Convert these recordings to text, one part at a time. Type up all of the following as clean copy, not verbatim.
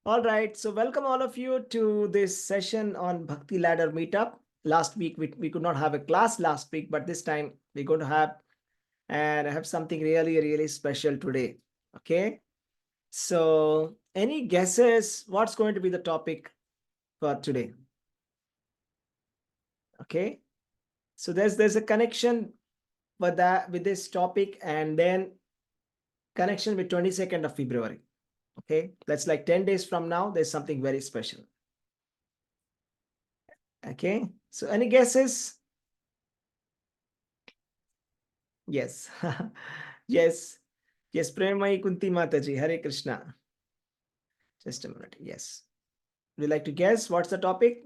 All right, so welcome all of you to this session on Bhakti Ladder Meetup. Last week, we could not have a class last week, but this time we're going to have, and I have something really, really special today. Okay, so any guesses what's going to be the topic for today? Okay, so there's a connection with this topic, and then connection with 22nd of February. Okay, that's like 10 days from now. There's something very special. Okay, so any guesses? Yes. Yes. Yes, Premai Kunti Mataji, Hare Krishna. Just a minute. Yes. Would you like to guess what's the topic?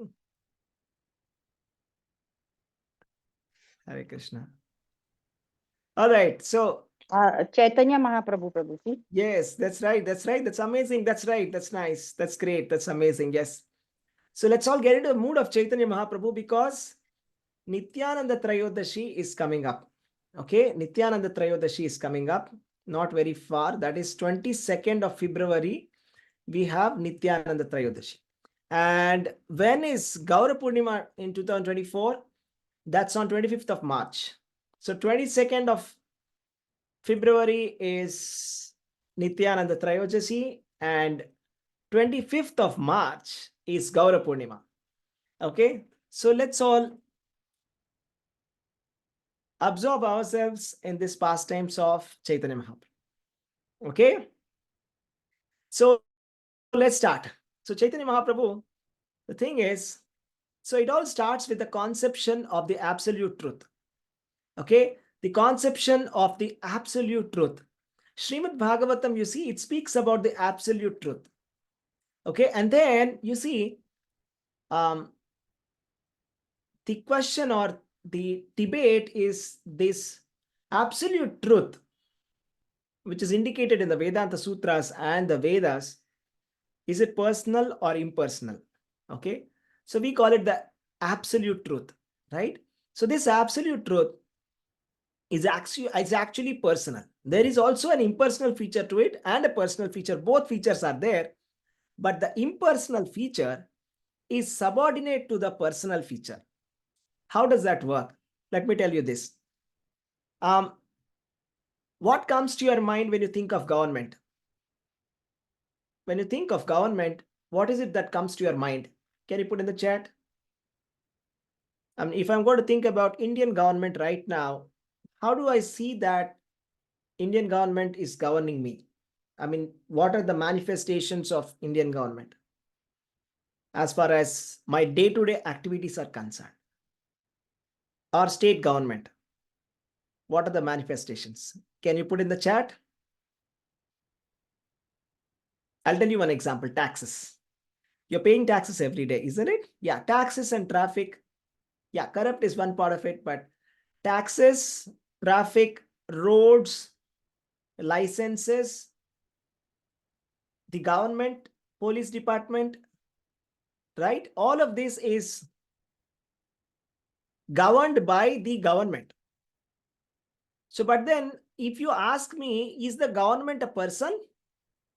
Hare Krishna. All right. So, Chaitanya Mahaprabhu Prabhuji. yes, that's right. That's right. That's amazing. That's right. That's nice. That's great. That's amazing. Yes. So let's all get into the mood of Chaitanya Mahaprabhu because Nityananda Trayodashi is coming up. Okay. Nityananda Trayodashi is coming up. Not very far. That is 22nd of February. We have Nityananda Trayodashi. And when is Gaura Purnima in 2024? That's on 25th of March. So 22nd of February is Nityananda Trayodasi and 25th of March is Gaura Purnima. Okay, so let's all absorb ourselves in this pastimes of Chaitanya Mahaprabhu. Okay, so let's start. So Chaitanya Mahaprabhu, the thing is, so it all starts with the conception of the absolute truth. Okay, the conception of the absolute truth. Srimad Bhagavatam, you see, it speaks about the absolute truth. Okay, and then you see, the question or the debate is this absolute truth, which is indicated in the Vedanta Sutras and the Vedas. Is it personal or impersonal? Okay, so we call it the absolute truth, right? So this absolute truth is actually personal. There is also an impersonal feature to it and a personal feature. Both features are there, but the impersonal feature is subordinate to the personal feature. How does that work? Let me tell you this. What comes to your mind when you think of government? When you think of government, what is it that comes to your mind? Can you put in the chat? I mean, if I'm going to think about Indian government right now, how do I see that Indian government is governing me? I mean, what are the manifestations of Indian government as far as my day-to-day activities are concerned? Or state government, what are the manifestations? Can you put in the chat? I'll tell you one example, taxes. You're paying taxes every day, isn't it? Yeah, taxes and traffic. Yeah, corrupt is one part of it, but taxes, traffic, roads, licenses, the government, police department, right? All of this is governed by the government. So, but then if you ask me, is the government a person?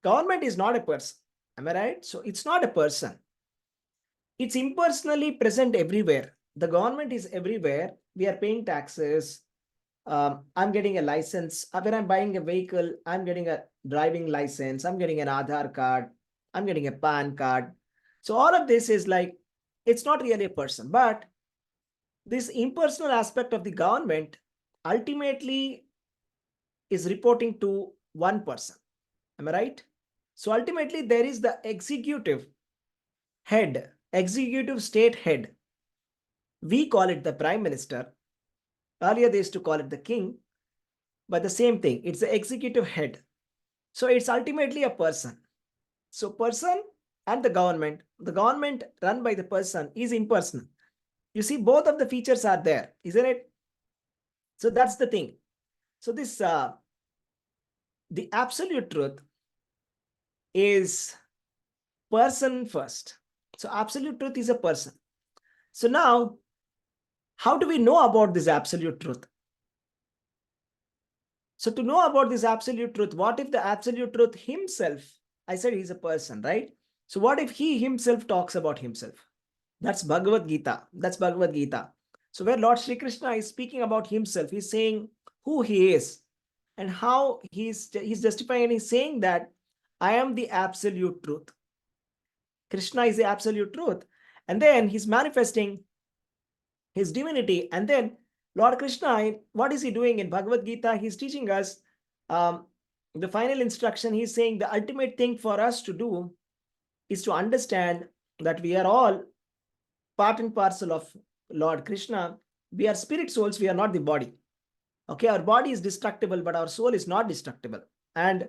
Government is not a person. Am I right? So it's not a person. It's impersonally present everywhere. The government is everywhere. We are paying taxes. I'm getting a license. When I'm buying a vehicle, I'm getting a driving license. I'm getting an Aadhaar card. I'm getting a PAN card. So all of this is like, it's not really a person, but this impersonal aspect of the government ultimately is reporting to one person. Am I right? So ultimately, there is the executive head, executive state head. We call it the prime minister. Earlier, they used to call it the king, but the same thing. It's the executive head. So it's ultimately a person. So person and the government run by the person is impersonal. You see, both of the features are there, isn't it? So that's the thing. So this, the absolute truth is person first. So absolute truth is a person. So now, how do we know about this absolute truth? So to know about this absolute truth, what if the absolute truth himself, I said he's a person, right? So what if he himself talks about himself? That's Bhagavad Gita. That's Bhagavad Gita. So where Lord Sri Krishna is speaking about himself, he's saying who he is and how he's justifying, and he's saying that I am the absolute truth. Krishna is the absolute truth. And then he's manifesting his divinity. And then Lord Krishna, what is he doing in Bhagavad Gita? He's teaching us the final instruction. He's saying the ultimate thing for us to do is to understand that we are all part and parcel of Lord Krishna. We are spirit souls, we are not the body. Okay, our body is destructible, but our soul is not destructible. And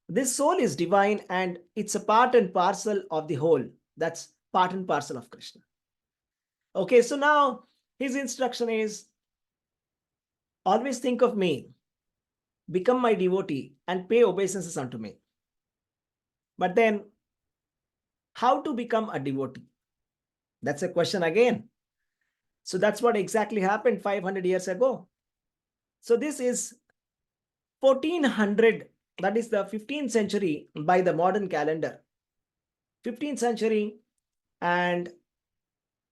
this soul is divine, and it's a part and parcel of the whole. That's part and parcel of Krishna. Okay, so now his instruction is always think of me, become my devotee, and pay obeisances unto me. But then, how to become a devotee? That's a question again. So that's what exactly happened 500 years ago. So this is 1400, that is the 15th century by the modern calendar. 15th century, and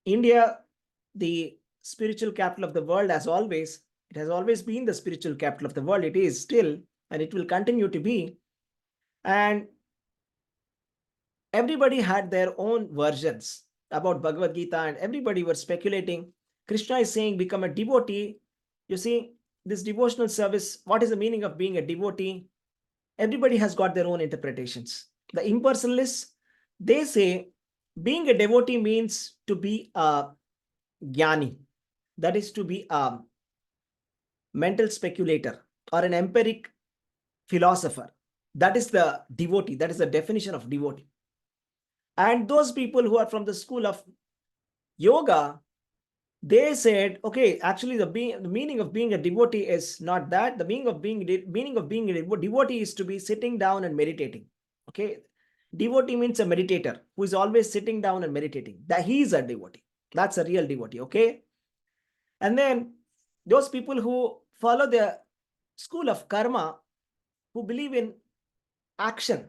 India, the spiritual capital of the world, as always, it has always been the spiritual capital of the world. It is still, and it will continue to be. And everybody had their own versions about Bhagavad Gita, and everybody was speculating. Krishna is saying, become a devotee. You see, this devotional service, what is the meaning of being a devotee? Everybody has got their own interpretations. The impersonalists, they say being a devotee means to be a jnani, that is to be a mental speculator or an empiric philosopher. That is the devotee. That is the definition of devotee. And those people who are from the school of yoga, they said, okay, actually the meaning of being a devotee is not that. The meaning of being a devotee is to be sitting down and meditating. Okay, devotee means a meditator who is always sitting down and meditating. That he is a devotee. That's a real devotee. Okay, and then those people who follow the school of karma, who believe in action,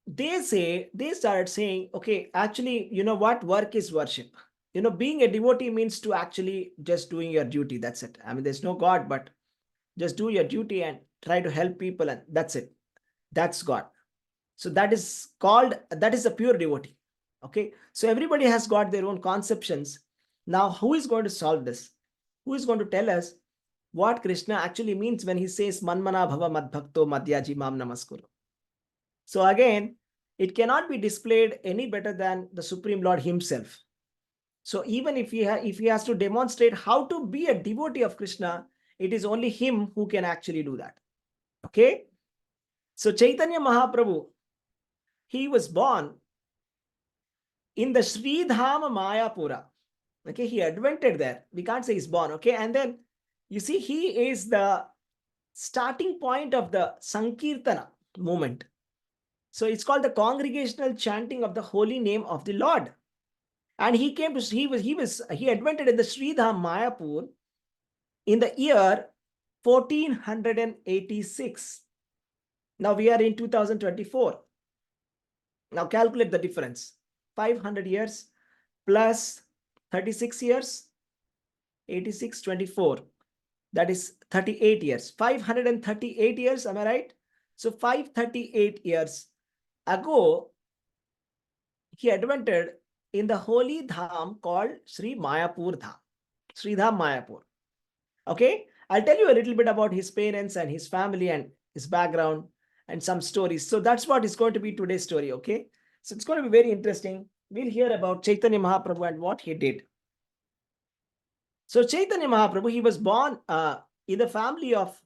they started saying, okay, actually, you know what, work is worship. You know, being a devotee means to actually just doing your duty. That's it. I mean, there's no God, but just do your duty and try to help people, and that's it. That's God. So that is a pure devotee. Okay, so everybody has got their own conceptions. Now, who is going to solve this? Who is going to tell us what Krishna actually means when he says manmana bhava madbhakto madhyaji mam namaskuru? So again, it cannot be displayed any better than the Supreme Lord himself. So even if he has to demonstrate how to be a devotee of Krishna, it is only him who can actually do that. Okay, so Chaitanya Mahaprabhu, he was born in the Sridhama Mayapura. Okay, he advented there. We can't say he's born. Okay, and then you see, he is the starting point of the Sankirtana movement. So it's called the congregational chanting of the holy name of the Lord. And he advented in the Sridham Mayapur in the year 1486. Now we are in 2024. Now calculate the difference. 500 years plus 36 years, 86, 24. That is 38 years. 538 years, am I right? So 538 years ago, he advented in the holy dham called Sri Mayapur Dham, Sridham Mayapur. Okay, I'll tell you a little bit about his parents and his family and his background and some stories. So that's what is going to be today's story. Okay, so it's going to be very interesting. We'll hear about Chaitanya Mahaprabhu and what he did. So Chaitanya Mahaprabhu, he was born in the family of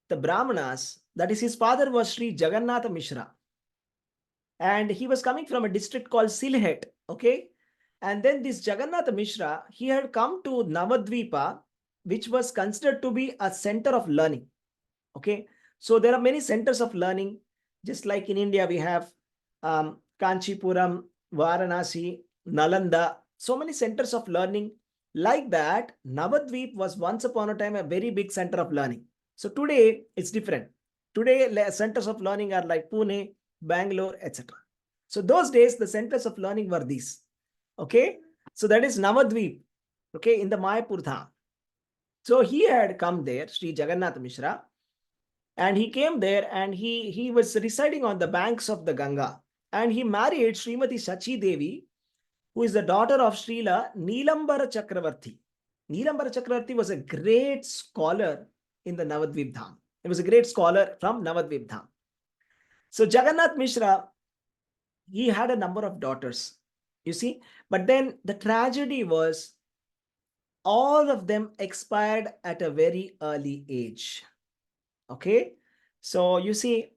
the Brahmanas. That is, his father was Sri Jagat Mishra. And he was coming from a district called Silhet. Okay. And then this Jagat Mishra, he had come to Navadvipa, which was considered to be a center of learning. Okay. So there are many centers of learning. Just like in India, we have Kanchipuram, Varanasi, Nalanda, so many centers of learning. Like that, Navadvip was once upon a time a very big center of learning. So today, it's different. Today, centers of learning are like Pune, Bangalore, etc. So those days, the centers of learning were these. Okay. So that is Navadvip, okay, in the Mayapur Dham. So he had come there, Sri Jagat Mishra, and he came there and he was residing on the banks of the Ganga. And he married Srimati Sachi Devi, who is the daughter of Srila Neelambara Chakravarti. Neelambara Chakravarti was a great scholar in the Navadvip Dham. He was a great scholar from Navadvip Dham. So Jagannath Mishra, he had a number of daughters, you see. But then the tragedy was all of them expired at a very early age. Okay. So you see,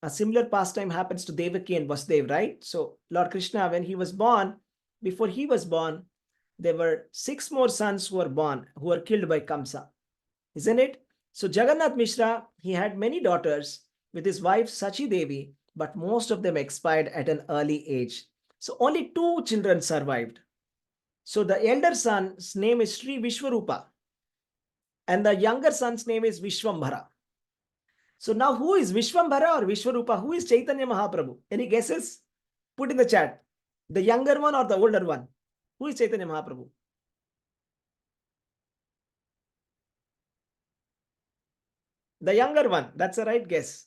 a similar pastime happens to Devaki and Vasudev, right? So Lord Krishna, when he was born, before he was born, there were 6 more sons who were born, who were killed by Kamsa, isn't it? So Jagannath Mishra, he had many daughters with his wife Sachi Devi, but most of them expired at an early age. So only 2 children survived. So the elder son's name is Sri Vishwarupa, and the younger son's name is Vishwambhara. So now who is Vishwambhara or Vishwarupa? Who is Chaitanya Mahaprabhu? Any guesses? Put in the chat. The younger one or the older one? Who is Chaitanya Mahaprabhu? The younger one. That's the right guess.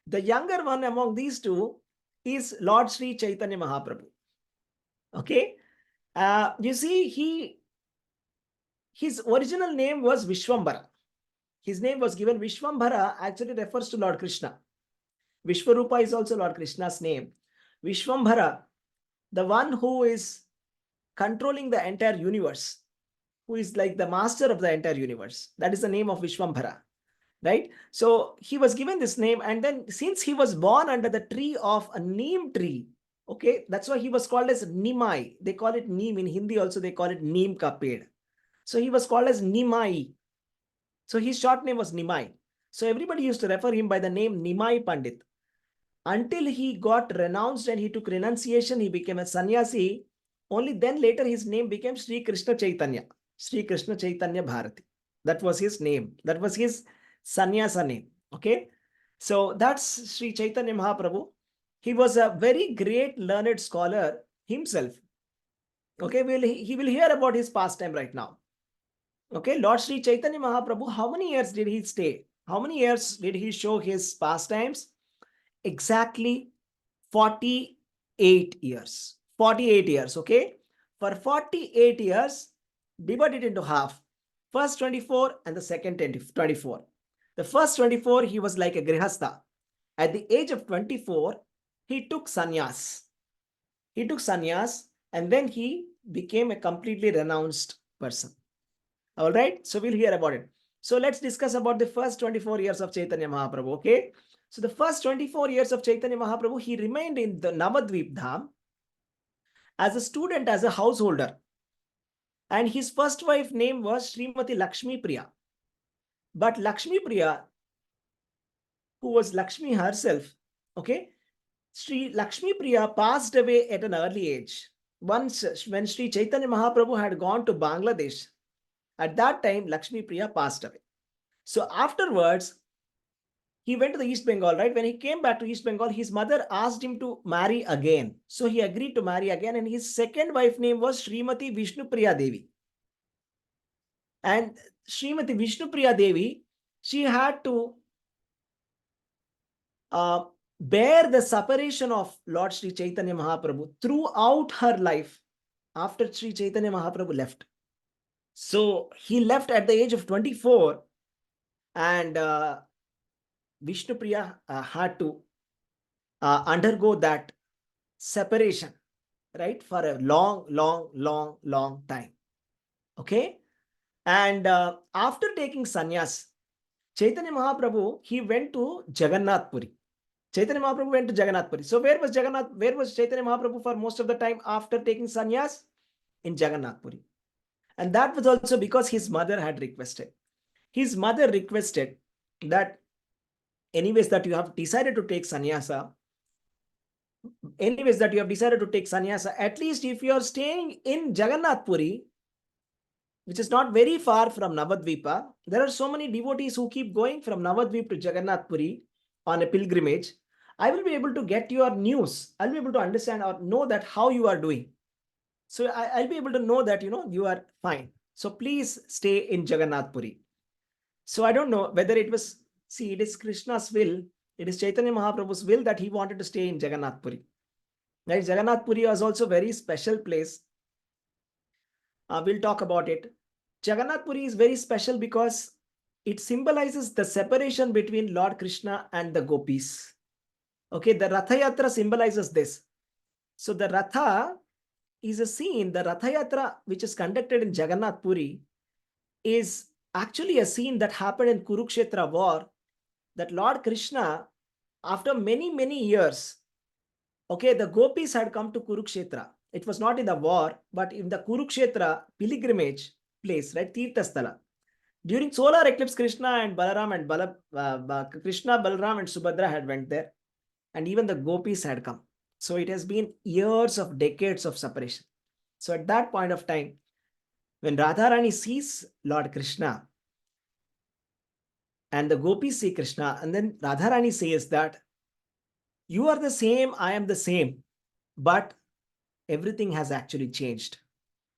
The younger one among these two is Lord Sri Chaitanya Mahaprabhu. Okay. You see, his original name was Vishwambhara. His name was given. Vishwambhara actually refers to Lord Krishna. Vishwarupa is also Lord Krishna's name. Vishwambhara, the one who is controlling the entire universe, who is like the master of the entire universe. That is the name of Vishwambhara, right? So he was given this name, and then since he was born under the tree of a neem tree, okay, that's why he was called as Nimai. They call it neem. In Hindi also they call it neem ka ped. So he was called as Nimai. So his short name was Nimai. So everybody used to refer him by the name Nimai Pandit. Until he got renounced and he took renunciation, he became a sannyasi. Only then later his name became Sri Krishna Chaitanya. Sri Krishna Chaitanya Bharati. That was his name. That was his sannyasa name. Okay. So that's Sri Chaitanya Mahaprabhu. He was a very great learned scholar himself. Okay. He will hear about his pastime right now. Okay. Lord Sri Chaitanya Mahaprabhu, how many years did he stay? How many years did he show his pastimes? Exactly 48 years. 48 years, okay? For 48 years, divide it into half. First 24 and the second 24. The first 24, he was like a grihastha. At the age of 24, he took sannyas. He took sannyas and then he became a completely renounced person. All right, so we'll hear about it. So let's discuss about the first 24 years of Chaitanya Mahaprabhu, okay? So the first 24 years of Chaitanya Mahaprabhu, he remained in the Navadvip Dham as a student, as a householder. And his first wife name was Srimati Lakshmi Priya. But Lakshmi Priya, who was Lakshmi herself, okay, Sri Lakshmi Priya passed away at an early age. Once when Sri Chaitanya Mahaprabhu had gone to Bangladesh, at that time Lakshmi Priya passed away. So afterwards, he went to the East Bengal, right? When he came back to East Bengal, his mother asked him to marry again. So he agreed to marry again. And his second wife name was Srimati Vishnupriya Devi. And Srimati Vishnupriya Devi, she had to bear the separation of Lord Sri Chaitanya Mahaprabhu throughout her life after Sri Chaitanya Mahaprabhu left. So he left at the age of 24, and Vishnupriya had to undergo that separation, right, for a long time. Okay. And after taking sannyas, Chaitanya Mahaprabhu, he went to Jagannath Puri. Chaitanya Mahaprabhu went to Jagannath Puri. So where was Chaitanya Mahaprabhu for most of the time after taking sannyas? In Jagannath Puri. And that was also because his mother had requested. His mother requested that anyways that you have decided to take sannyasa, at least if you are staying in Jagannath Puri, which is not very far from Navadvipa, there are so many devotees who keep going from Navadvip to Jagannath Puri on a pilgrimage. I will be able to get your news. I'll be able to understand or know that how you are doing. So I'll be able to know that, you are fine. So please stay in Jagannath Puri. So I don't know whether it was, see, it is Krishna's will. It is Chaitanya Mahaprabhu's will that he wanted to stay in Jagannath Puri. Right? Jagannath Puri was also a very special place. We'll talk about it. Jagannath Puri is very special because it symbolizes the separation between Lord Krishna and the Gopis. Okay, the Ratha Yatra symbolizes this. So the Ratha is a scene, the Ratha Yatra, which is conducted in Jagannath Puri, is actually a scene that happened in Kurukshetra war, that Lord Krishna, after many, many years, okay, the Gopis had come to Kurukshetra. It was not in the war, but in the Kurukshetra pilgrimage place, right? Tirthasthala. During solar eclipse, Krishna and Balaram and Krishna, Balaram and Subhadra had went there, and even the Gopis had come. So it has been years of decades of separation. So at that point of time, when Radharani sees Lord Krishna and the Gopis see Krishna, and then Radharani says that you are the same, I am the same, but everything has actually changed.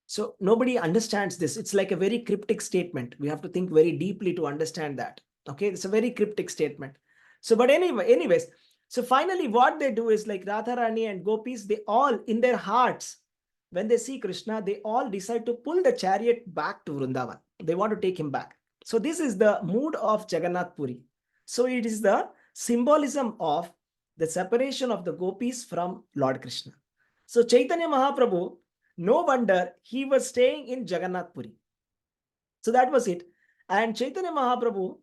So nobody understands this. It's like a very cryptic statement. We have to think very deeply to understand that. Okay, it's a very cryptic statement. So, but anyways, so finally what they do is like Radharani and Gopis, they all in their hearts, when they see Krishna, they all decide to pull the chariot back to Vrindavan. They want to take him back. So this is the mood of Jagannath Puri. So it is the symbolism of the separation of the Gopis from Lord Krishna. So Chaitanya Mahaprabhu, no wonder he was staying in Jagannath Puri. So that was it. And Chaitanya Mahaprabhu,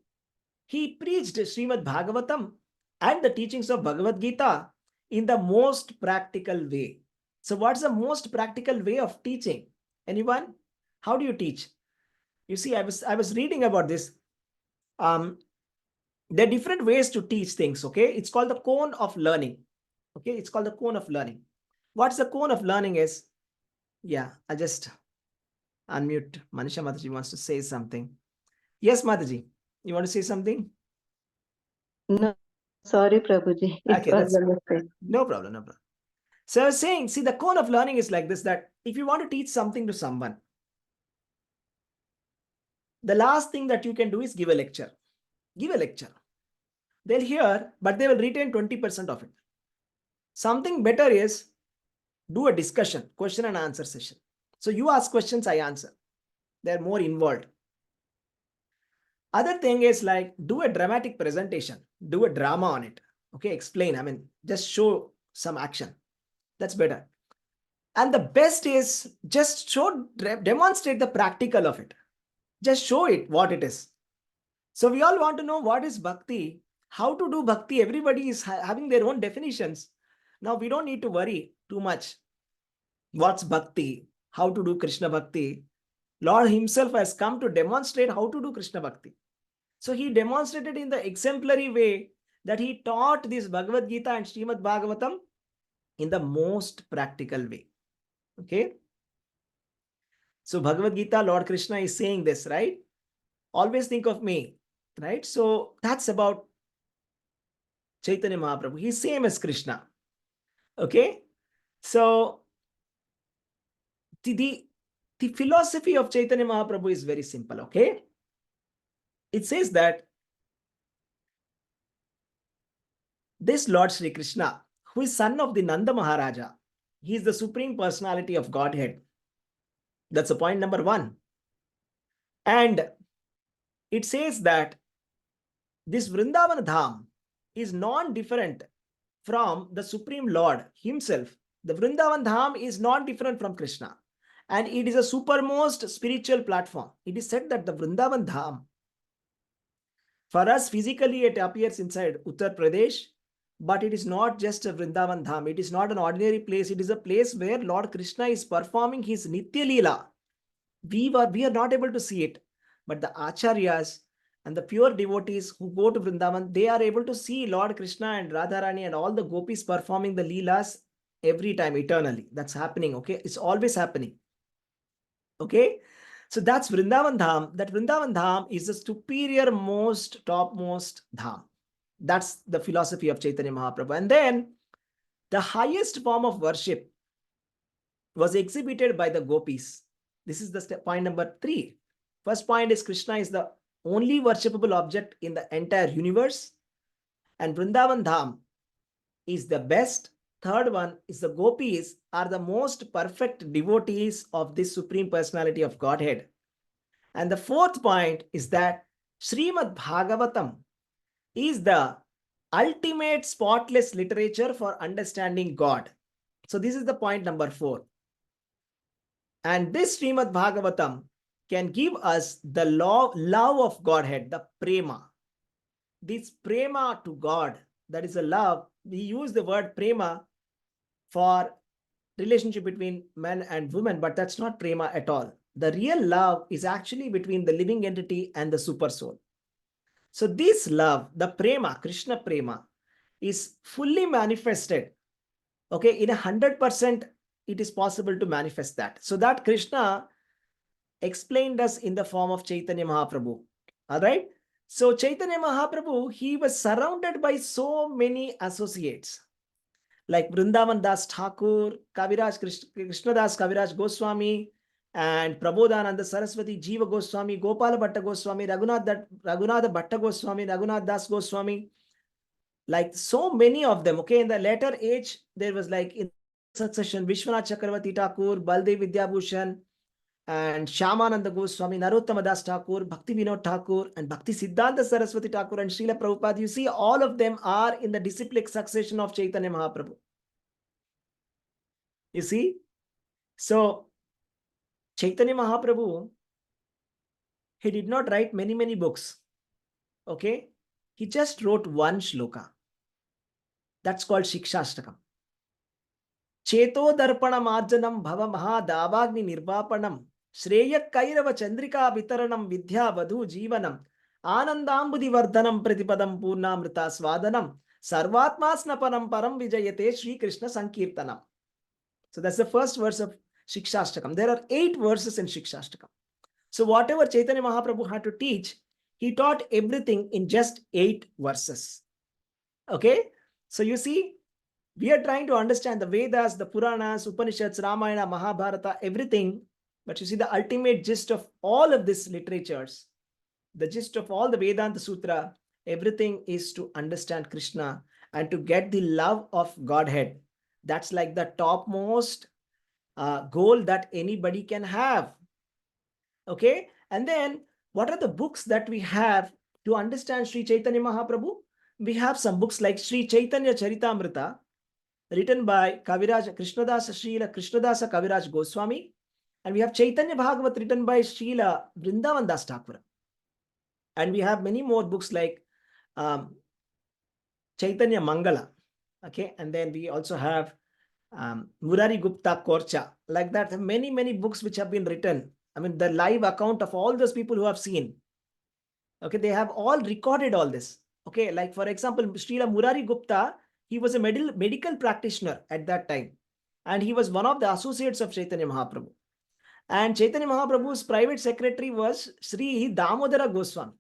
he preached Srimad Bhagavatam and the teachings of Bhagavad Gita in the most practical way. So what's the most practical way of teaching? Anyone? How do you teach? You see, I was reading about this. There are different ways to teach things, okay? It's called the cone of learning. Okay, it's called the cone of learning. What's the cone of learning is? Yeah, I'll just unmute. Manisha Mataji wants to say something. Yes, Mataji, you want to say something? No, sorry, Prabhuji. It Okay, was that's a mistake. no problem, no problem. So I was saying, see, the cone of learning is like this, that if you want to teach something to someone, the last thing that you can do is give a lecture. Give a lecture. They'll hear, but they will retain 20% of it. Something better is do a discussion, question and answer session. So you ask questions, I answer. They're more involved. Other thing is like do a dramatic presentation, do a drama on it. Okay, explain. I mean, just show some action. That's better. And the best is just demonstrate the practical of it. Just show it what it is. So we all want to know what is bhakti, how to do bhakti. Everybody is having their own definitions. Now we don't need to worry too much. What's bhakti? How to do Krishna bhakti? Lord himself has come to demonstrate how to do Krishna bhakti. So he demonstrated in the exemplary way that he taught this Bhagavad Gita and Srimad Bhagavatam in the most practical way. Okay. So Bhagavad Gita, Lord Krishna is saying this, right? Always think of me, right? So that's about Chaitanya Mahaprabhu. He's same as Krishna. Okay. So the philosophy of Chaitanya Mahaprabhu is very simple. Okay. It says that this Lord Sri Krishna, who is son of the Nanda Maharaja, he is the supreme personality of Godhead. That's the point number one. And it says that this Vrindavan Dham is non-different from the Supreme Lord himself. The Vrindavan Dham is non-different from Krishna. And it is a supermost spiritual platform. It is said that the Vrindavan Dham, for us physically it appears inside Uttar Pradesh, but it is not just a Vrindavan Dham. It is not an ordinary place. It is a place where Lord Krishna is performing his Nitya Leela. We are not able to see it, but the acharyas and the pure devotees who go to Vrindavan, they are able to see Lord Krishna and Radharani and all the gopis performing the leelas every time, eternally. That's happening, okay? It's always happening, okay? So that's Vrindavan Dham. That Vrindavan Dham is the superior most, topmost Dham. That's the philosophy of Chaitanya Mahaprabhu. And then the highest form of worship was exhibited by the Gopis. This is the point number 3. First point is Krishna is the only worshipable object in the entire universe, and Vrindavan Dham is the best. Third one is the Gopis are the most perfect devotees of this Supreme Personality of Godhead. And the fourth point is that Srimad Bhagavatam is the ultimate spotless literature for understanding God. So this is the point number 4. And this Srimad Bhagavatam can give us the love of Godhead, the prema. This prema to God, that is a love. We use the word prema for relationship between men and women, but that's not prema at all. The real love is actually between the living entity and the super soul. So this love, the prema, Krishna prema, is fully manifested. Okay, in 100%, it is possible to manifest that. So that Krishna explained us in the form of Chaitanya Mahaprabhu. All right. So Chaitanya Mahaprabhu, he was surrounded by so many associates like Vrindavan Das Thakur, Kaviraj Krishna Das Kaviraj Goswami, and Prabodhananda Saraswati Jiva Goswami, Gopala Bhatta Goswami, Raghunatha Bhatta Goswami, Raghunath Das Goswami, like so many of them. Okay, in the later age, there was like in succession Vishwanath Chakravarti Thakur, Baldev Vidyabhushan, and Shyamananda Goswami, Narottama Das Thakur, Bhakti Vinod Thakur, and Bhakti Siddhanta Saraswati Thakur, and Srila Prabhupada. You see, all of them are in the disciplic succession of Chaitanya Mahaprabhu. You see? So, Chaitanya Mahaprabhu, he did not write many books. Okay? He just wrote one shloka. That's called Shikshashtakam. Cheto darpana marjanam bhava mahadavagni nirvapanam Shreyak Kairava Chandrika Vitaranam Vidya Vadhu Jivanam Anandambudi Vardhanam Pratipadam Purnamrita Swadanam Sarvatmasnapanam Param Vijayate Sri Krishna Sankirtanam. So that's the first verse of Shikshashtakam. There are 8 verses in Shikshashtakam. So whatever Chaitanya Mahaprabhu had to teach, he taught everything in just 8 verses. Okay? So you see, we are trying to understand the Vedas, the Puranas, Upanishads, Ramayana, Mahabharata, everything. But you see, the ultimate gist of all of these literatures, the gist of all the Vedanta Sutra, everything is to understand Krishna and to get the love of Godhead. That's like the topmost goal that anybody can have. Okay? And then, what are the books that we have to understand Sri Chaitanya Mahaprabhu? We have some books like Sri Chaitanya Charitamrita, written by Kaviraj Krishnadasa Srila Krishnadasa Kaviraj Goswami. And we have Chaitanya Bhagavat written by Srila Vrindavan Das Thakur. And we have many more books like Chaitanya Mangala. Okay, and then we also have Murari Gupta Korcha. Like that, many books which have been written. I mean, the live account of all those people who have seen. Okay, they have all recorded all this. Okay, like for example, Srila Murari Gupta, he was a medical practitioner at that time. And he was one of the associates of Chaitanya Mahaprabhu. And Chaitanya Mahaprabhu's private secretary was Sri Damodara Goswami.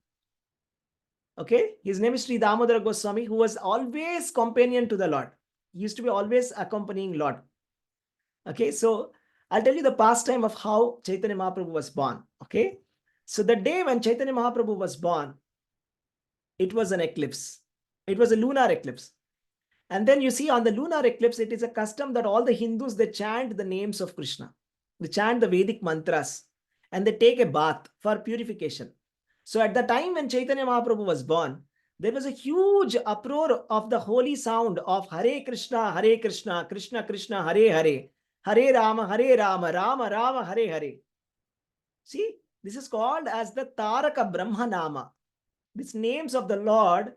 Okay, his name is Sri Damodara Goswami, who was always companion to the Lord. He used to be always accompanying Lord. Okay, so I'll tell you the pastime of how Chaitanya Mahaprabhu was born. Okay, so the day when Chaitanya Mahaprabhu was born, it was an eclipse. It was a lunar eclipse. And then you see on the lunar eclipse, it is a custom that all the Hindus, they chant the names of Krishna. They chant the Vedic mantras and they take a bath for purification. So at the time when Chaitanya Mahaprabhu was born, there was a huge uproar of the holy sound of Hare Krishna, Krishna Krishna, Hare Hare, Hare Rama, Rama Rama, Hare Hare. See, this is called as the Taraka Brahma Nama. These names of the Lord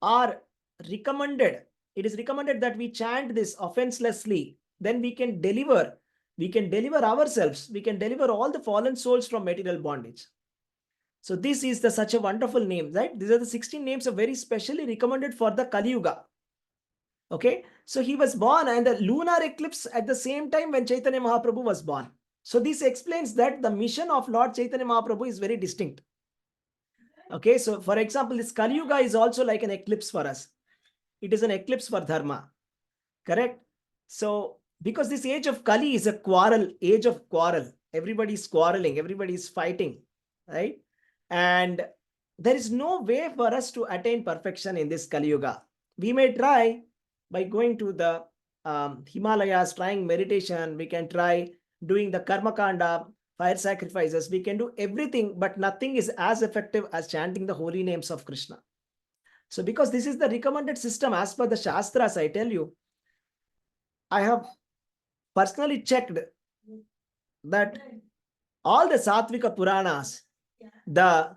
are recommended. It is recommended that we chant this offenselessly. Then we can deliver. We can deliver ourselves. We can deliver all the fallen souls from material bondage. So this is such a wonderful name, right? These are the 16 names are very specially recommended for the Kali Yuga. Okay, so he was born and the lunar eclipse at the same time when Chaitanya Mahaprabhu was born. So this explains that the mission of Lord Chaitanya Mahaprabhu is very distinct. Okay, so for example, this Kali Yuga is also like an eclipse for us. It is an eclipse for Dharma. Correct? So, because this age of Kali is a quarrel, age of quarrel. Everybody is quarreling, everybody is fighting, right? And there is no way for us to attain perfection in this Kali Yuga. We may try by going to the Himalayas, trying meditation. We can try doing the Karma Kanda, fire sacrifices. We can do everything, but nothing is as effective as chanting the holy names of Krishna. So, because this is the recommended system as per the Shastras, I tell you, I have personally checked that all the Satvika Puranas, the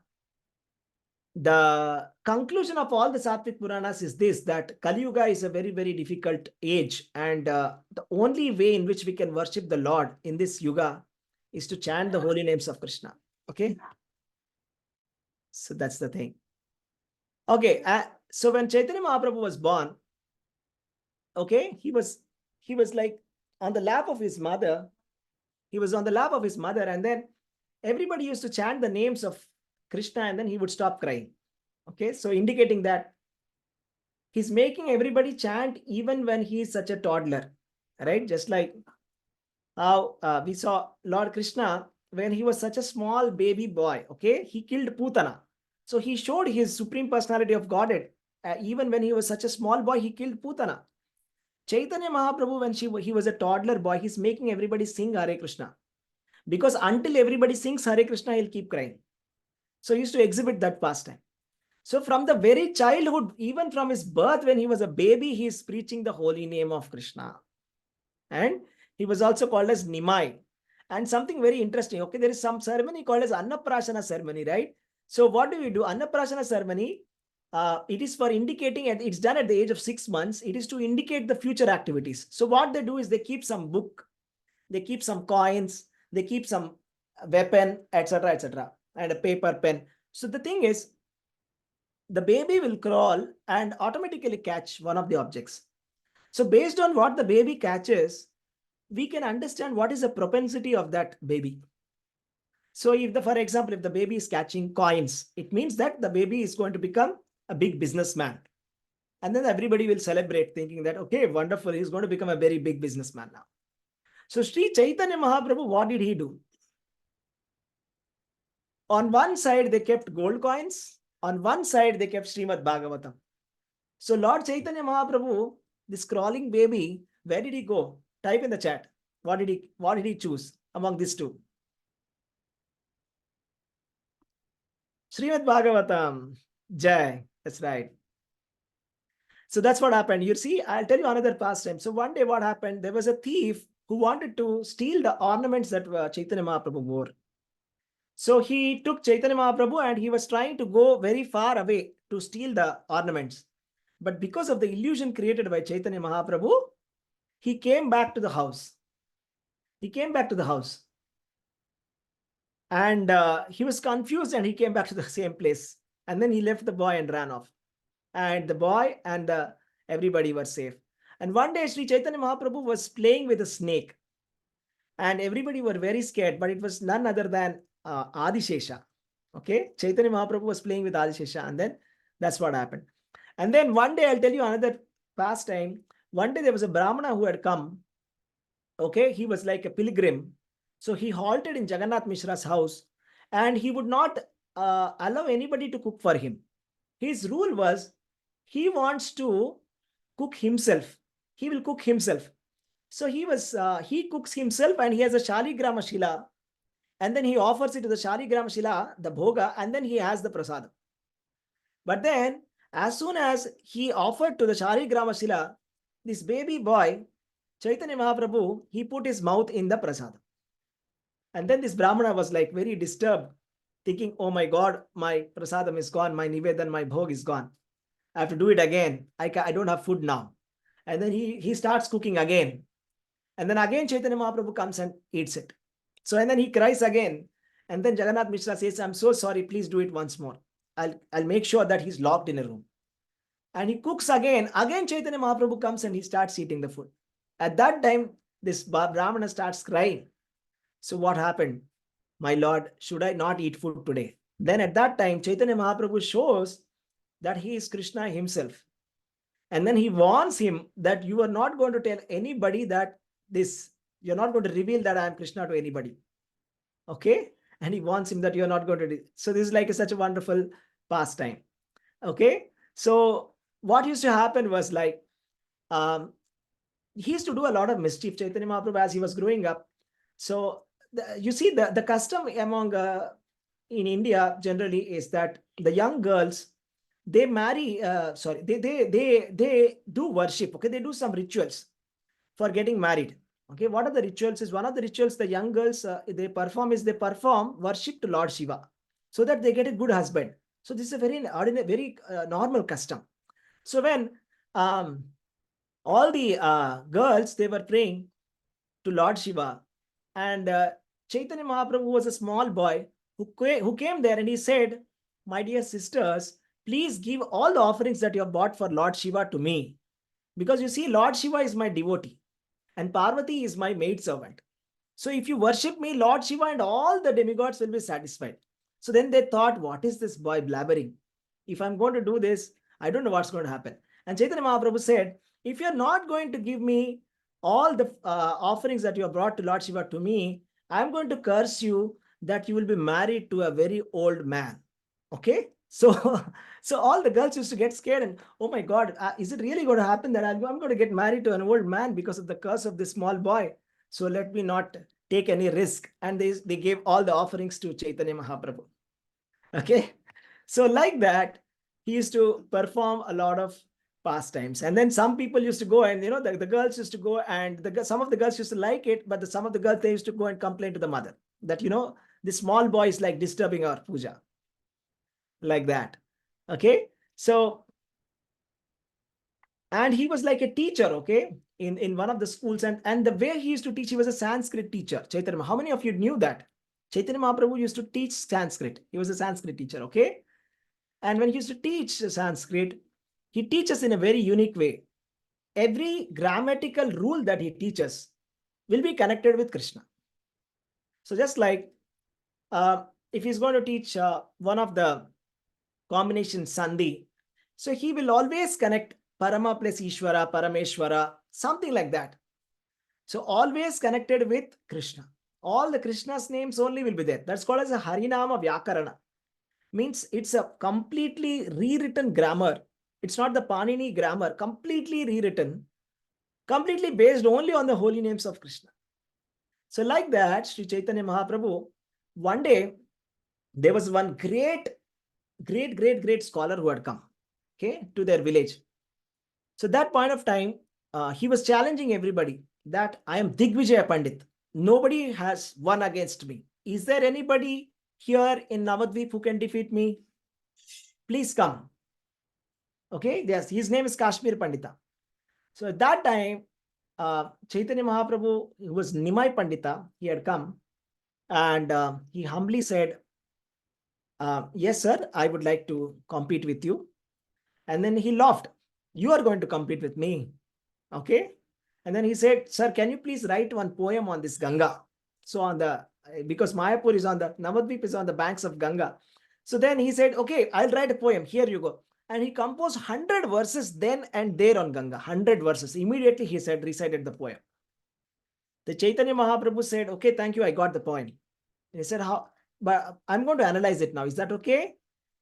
conclusion of all the Satvik Puranas is this, that Kali Yuga is a very, very difficult age. And the only way in which we can worship the Lord in this Yuga is to chant the holy names of Krishna. Okay. So that's the thing. Okay. So when Chaitanya Mahaprabhu was born, okay, he was like on the lap of his mother. He was on the lap of his mother, and then everybody used to chant the names of Krishna, and then he would stop crying. Okay, so indicating that he's making everybody chant even when he is such a toddler, right? Just like how we saw Lord Krishna when he was such a small baby boy. Okay, he killed Putana. So he showed his supreme personality of Godhead. Even when he was such a small boy, he killed Putana. Chaitanya Mahaprabhu, when he was a toddler boy, he's making everybody sing Hare Krishna. Because until everybody sings Hare Krishna, he'll keep crying. So he used to exhibit that pastime. So from the very childhood, even from his birth, when he was a baby, he is preaching the holy name of Krishna. And he was also called as Nimai. And something very interesting, okay, there is some ceremony called as Annaprasana ceremony, right? So what do we do? Annaprasana ceremony, it is for indicating, and it's done at the age of 6 months. It is to indicate the future activities. So what they do is they keep some book, they keep some coins, they keep some weapon, etc., and a paper pen. So the thing is, the baby will crawl and automatically catch one of the objects. So based on what the baby catches, we can understand what is the propensity of that baby. So if for example, if the baby is catching coins, it means that the baby is going to become a big businessman. And then everybody will celebrate thinking that, okay, wonderful, he's going to become a very big businessman now. So Sri Chaitanya Mahaprabhu, what did he do? On one side, they kept gold coins. On one side, they kept Srimad Bhagavatam. So Lord Chaitanya Mahaprabhu, this crawling baby, where did he go? Type in the chat. What did he choose among these two? Srimad Bhagavatam. Jai. That's right. So that's what happened. You see, I'll tell you another pastime. So one day what happened? There was a thief who wanted to steal the ornaments that Chaitanya Mahaprabhu wore. So he took Chaitanya Mahaprabhu and he was trying to go very far away to steal the ornaments. But because of the illusion created by Chaitanya Mahaprabhu, he came back to the house. He came back to the house. And he was confused and he came back to the same place. And then he left the boy and ran off. And the boy and everybody were safe. And one day Sri Chaitanya Mahaprabhu was playing with a snake. And everybody were very scared, but it was none other than Adishesha. Okay, Chaitanya Mahaprabhu was playing with Adishesha, and then that's what happened. And then one day, I'll tell you another pastime. One day there was a Brahmana who had come. Okay, he was like a pilgrim. So he halted in Jagat Mishra's house, and he would not allow anybody to cook for him. His rule was, he wants to cook himself. He will cook himself. So he cooks himself, and he has a Shaligrama Shila, and then he offers it to the Shaligrama Shila, the bhoga, and then he has the prasadam. But then, as soon as he offered to the Shaligrama Shila, this baby boy, Chaitanya Mahaprabhu, he put his mouth in the prasadam. And then this Brahmana was like very disturbed, thinking, oh my God, my prasadam is gone, my nivedan, my bhog is gone. I have to do it again. I don't have food now. And then he starts cooking again. And then again Chaitanya Mahaprabhu comes and eats it. So and then he cries again. And then Jagat Mishra says, I'm so sorry, please do it once more. I'll make sure that he's locked in a room. And he cooks again. Again Chaitanya Mahaprabhu comes and he starts eating the food. At that time, this Brahmana starts crying. So what happened? My Lord, should I not eat food today? Then at that time, Chaitanya Mahaprabhu shows that he is Krishna himself. And then he warns him that you are not going to tell anybody that this, you're not going to reveal that I am Krishna to anybody. Okay? And he warns him that you're not going to do. So this is like such a wonderful pastime. Okay? So what used to happen was like, he used to do a lot of mischief, Chaitanya Mahaprabhu, as he was growing up. So you see the custom among in India generally is that the young girls, they marry, they do worship, okay? They do some rituals for getting married. Okay, what are the rituals? Is one of the rituals the young girls they perform is they perform worship to Lord Shiva so that they get a good husband. So this is a very ordinary, very normal custom. So when all the girls, they were praying to Lord Shiva, and Chaitanya Mahaprabhu was a small boy who came there, and he said, "My dear sisters, please give all the offerings that you have bought for Lord Shiva to me, because you see, Lord Shiva is my devotee and Parvati is my maidservant. So if you worship me, Lord Shiva and all the demigods will be satisfied." So then they thought, what is this boy blabbering? If I'm going to do this, I don't know what's going to happen. And Chaitanya Mahaprabhu said, if you're not going to give me all the offerings that you have brought to Lord Shiva to me, I'm going to curse you that you will be married to a very old man. Okay? So, so all the girls used to get scared and, oh my God, is it really going to happen that I'm going to get married to an old man because of the curse of this small boy? So let me not take any risk. And they gave all the offerings to Chaitanya Mahaprabhu. Okay. So like that, he used to perform a lot of pastimes. And then some people used to go and, the girls used to go and some of the girls used to like it, but some of the girls, they used to go and complain to the mother that, the small boy is like disturbing our puja. Like that. Okay. So, and he was like a teacher, okay, in one of the schools. And the way he used to teach, he was a Sanskrit teacher. Chaitanya, how many of you knew that? Chaitanya Mahaprabhu used to teach Sanskrit. He was a Sanskrit teacher, okay? And when he used to teach Sanskrit, he teaches in a very unique way. Every grammatical rule that he teaches will be connected with Krishna. So just like if he's going to teach one of the combination Sandhi, so he will always connect Parama plus Ishvara, Parameshwara, something like that. So always connected with Krishna. All the Krishna's names only will be there. That's called as a Harinama Vyakarana. Means it's a completely rewritten grammar. It's not the Panini grammar, completely rewritten, completely based only on the holy names of Krishna. So like that, Sri Chaitanya Mahaprabhu, one day, there was one great scholar who had come, okay, to their village. So that point of time, he was challenging everybody that I am Digvijaya Pandit. Nobody has won against me. Is there anybody here in Navadvip who can defeat me? Please come. Okay, yes, his name is Kashmir Pandita. So at that time, Chaitanya Mahaprabhu, who was Nimai Pandita, he had come and he humbly said, yes, sir, I would like to compete with you. And then he laughed. You are going to compete with me. Okay. And then he said, sir, can you please write one poem on this Ganga? So because Mayapur is on Navadvip is on the banks of Ganga. So then he said, okay, I'll write a poem. Here you go. And he composed 100 verses then and there on Ganga. 100 verses. Immediately he said, recited the poem. The Chaitanya Mahaprabhu said, okay, thank you. I got the poem. And he said, how? But I'm going to analyze it now. Is that okay?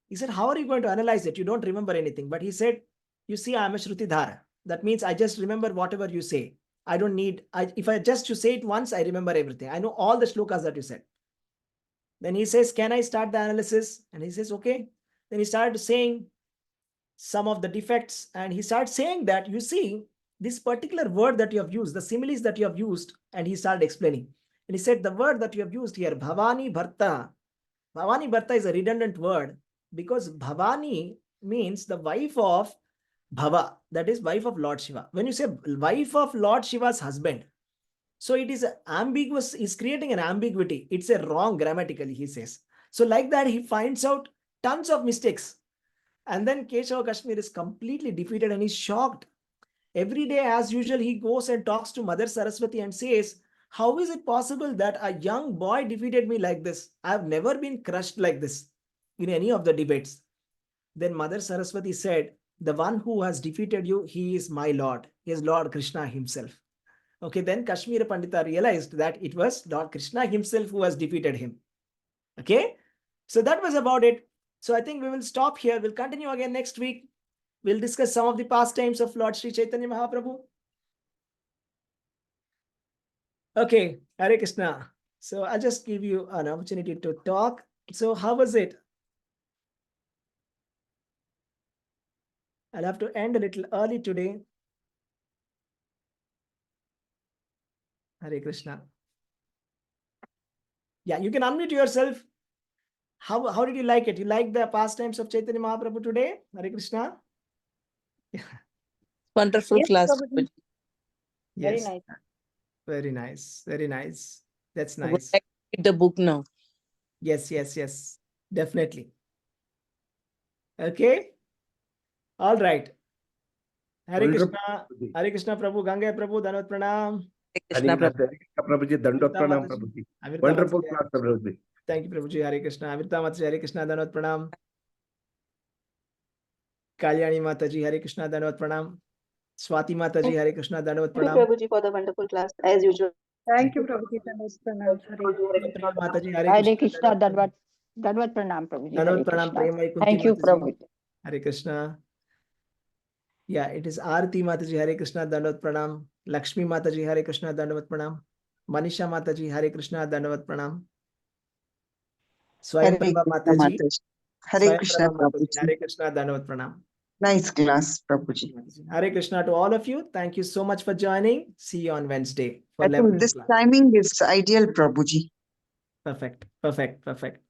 He said, how are you going to analyze it? You don't remember anything. But he said, you see, I'm a Sridhara. That means I just remember whatever you say. I don't need, if I just you say it once, I remember everything. I know all the shlokas that you said. Then he says, can I start the analysis? And he says, okay. Then he started saying some of the defects. And he started saying that, you see, this particular word that you have used, the similes that you have used, and he started explaining. And he said, the word that you have used here, Bhavani Bharta. Bhavani Bharta is a redundant word because Bhavani means the wife of Bhava, that is wife of Lord Shiva. When you say wife of Lord Shiva's husband, so it is ambiguous, is creating an ambiguity. It's a wrong grammatically, he says. So like that, he finds out tons of mistakes. And then Keshav Kashmir is completely defeated and he's shocked. Every day, as usual, he goes and talks to Mother Saraswati and says, how is it possible that a young boy defeated me like this? I've never been crushed like this. in any of the debates. Then Mother Saraswati said, the one who has defeated you, he is my Lord. He is Lord Krishna himself. Okay, then Kashmir Pandita realized that it was Lord Krishna himself who has defeated him. Okay, so that was about it. So I think we will stop here. We'll continue again next week. We'll discuss some of the pastimes of Lord Sri Chaitanya Mahaprabhu. Okay, Hare Krishna. So I'll just give you an opportunity to talk. So how was it? I'll have to end a little early today. Hare Krishna. Yeah, you can unmute yourself. How did you like it? You like the pastimes of Chaitanya Mahaprabhu today? Hare Krishna. Wonderful Yes, class. Prabhuji. Very Yes. nice. Very nice. Very nice. That's I would nice. like to read the book now. Yes, yes, yes. Definitely. Okay. All right. Hare Wonderful. Krishna. Hare Krishna Prabhu. Ganga Prabhu. Dhanvat Pranam. Krishna Prabhu. Hare Krishna, Prabhuji, Dandot Amirta Pranam, Mataji. Prabhuji. Amirta Wonderful Mataji. class, Prabhuji. Thank you, Prabhuji. Hare Krishna. Amirta Mataji. Hare Krishna. Dhanvat Pranam. Kalyani Mataji. Hare Krishna. Dhanvat Pranam. Swati Mataji. Hare Krishna. Dhanvat Thank you, Pranam. Prabhuji, for the wonderful class, as usual. Thank you, Prabhuji. Pranam. Priya Mataji. Hare Hare Krishna. Krishna, Danvat Pranam, Prabhuji. Hare Dhanvat Pranam. Krishna. Prema Kunti Thank you, Mataji. Prabhuji. Hare Krishna. Yeah, it is Arati Mataji. Hare Krishna. Dhanvat Pranam. Lakshmi Mataji. Hare Krishna. Dhanvat Pranam. Manisha Mataji. Hare Krishna. Dhanvat Pranam. Hare Swayamprabha Krishna Mataji. Mataji. Hare Krishna Swayamprabha Mataji. Prabhuji. Hare Krishna. Dhanvat Pranam. Nice class, Prabhuji. Hare Krishna to all of you. Thank you so much for joining. See you on Wednesday for I think 11th this class. timing is ideal, Prabhuji. Perfect. Perfect. Perfect.